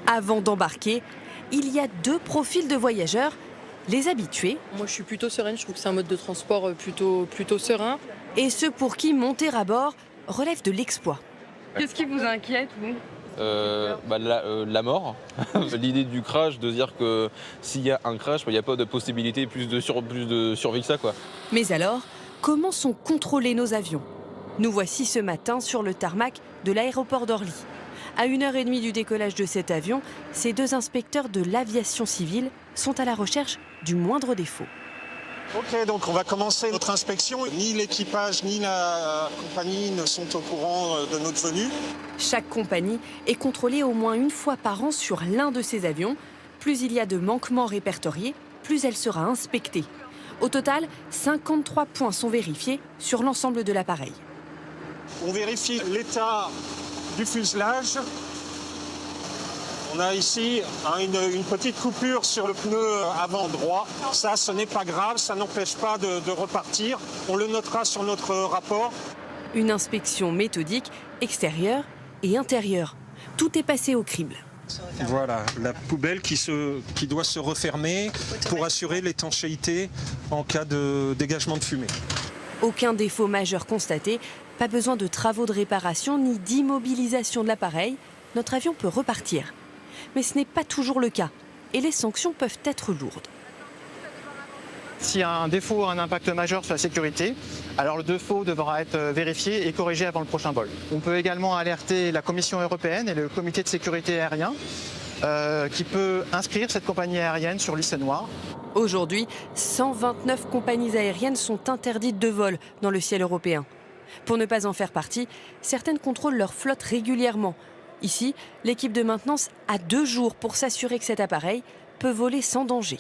Avant d'embarquer, il y a deux profils de voyageurs, les habitués Moi, je suis plutôt sereine. Je trouve que c'est un mode de transport plutôt serein. et ceux pour qui monter à bord relève de l'exploit. Qu'est-ce qui vous inquiète, vous? La mort, l'idée du crash, de dire que s'il y a un crash, il n'y a pas de possibilité plus de survie que ça, quoi. Mais alors, comment sont contrôlés nos avions? Nous voici ce matin sur le tarmac de l'aéroport d'Orly. À 1h30 du décollage de cet avion, ces deux inspecteurs de l'aviation civile sont à la recherche du moindre défaut. Ok, donc on va commencer notre inspection. Ni l'équipage ni la compagnie ne sont au courant de notre venue. Chaque compagnie est contrôlée au moins une fois par an sur l'un de ces avions. Plus il y a de manquements répertoriés, plus elle sera inspectée. Au total, 53 points sont vérifiés sur l'ensemble de l'appareil. On vérifie l'état du fuselage. On a ici une petite coupure sur le pneu avant droit. Ça, ce n'est pas grave, ça n'empêche pas de repartir. On le notera sur notre rapport. Une inspection méthodique, extérieure et intérieure. Tout est passé au crible. Voilà, la poubelle qui doit se refermer pour assurer l'étanchéité en cas de dégagement de fumée. Aucun défaut majeur constaté, pas besoin de travaux de réparation ni d'immobilisation de l'appareil. Notre avion peut repartir. Mais ce n'est pas toujours le cas et les sanctions peuvent être lourdes. S'il y a un défaut ou un impact majeur sur la sécurité, alors le défaut devra être vérifié et corrigé avant le prochain vol. On peut également alerter la Commission européenne et le Comité de sécurité aérien qui peut inscrire cette compagnie aérienne sur liste noire. Aujourd'hui, 129 compagnies aériennes sont interdites de vol dans le ciel européen. Pour ne pas en faire partie, certaines contrôlent leur flotte régulièrement. Ici, l'équipe de maintenance a 2 jours pour s'assurer que cet appareil peut voler sans danger.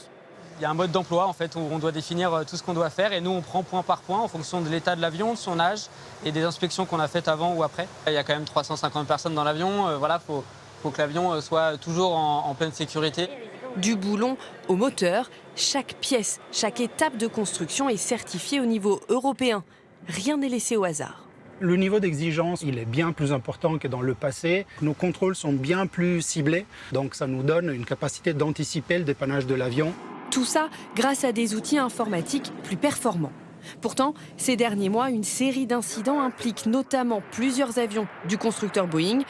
Il y a un mode d'emploi en fait, où on doit définir tout ce qu'on doit faire et nous on prend point par point en fonction de l'état de l'avion, de son âge et des inspections qu'on a faites avant ou après. Il y a quand même 350 personnes dans l'avion, voilà, faut que l'avion soit toujours en pleine sécurité. Du boulon au moteur, chaque pièce, chaque étape de construction est certifiée au niveau européen. Rien n'est laissé au hasard. Le niveau d'exigence, il est bien plus important que dans le passé. Nos contrôles sont bien plus ciblés, donc ça nous donne une capacité d'anticiper le dépannage de l'avion. Tout ça grâce à des outils informatiques plus performants. Pourtant, ces derniers mois, une série d'incidents implique notamment plusieurs avions du constructeur Boeing.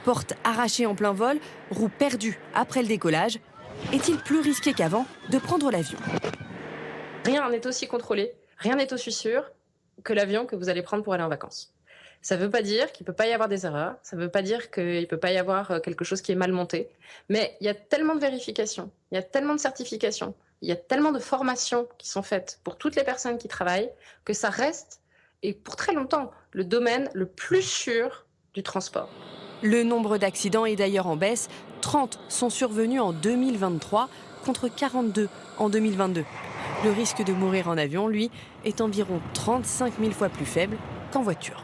Portes arrachées en plein vol, roues perdues après le décollage. Est-il plus risqué qu'avant de prendre l'avion? Rien n'est aussi contrôlé, rien n'est aussi sûr que l'avion que vous allez prendre pour aller en vacances. Ça ne veut pas dire qu'il ne peut pas y avoir des erreurs, ça ne veut pas dire qu'il ne peut pas y avoir quelque chose qui est mal monté, mais il y a tellement de vérifications, il y a tellement de certifications, il y a tellement de formations qui sont faites pour toutes les personnes qui travaillent que ça reste, et pour très longtemps, le domaine le plus sûr du transport. Le nombre d'accidents est d'ailleurs en baisse. 30 sont survenus en 2023 contre 42 en 2022. Le risque de mourir en avion, lui, est environ 35 000 fois plus faible qu'en voiture.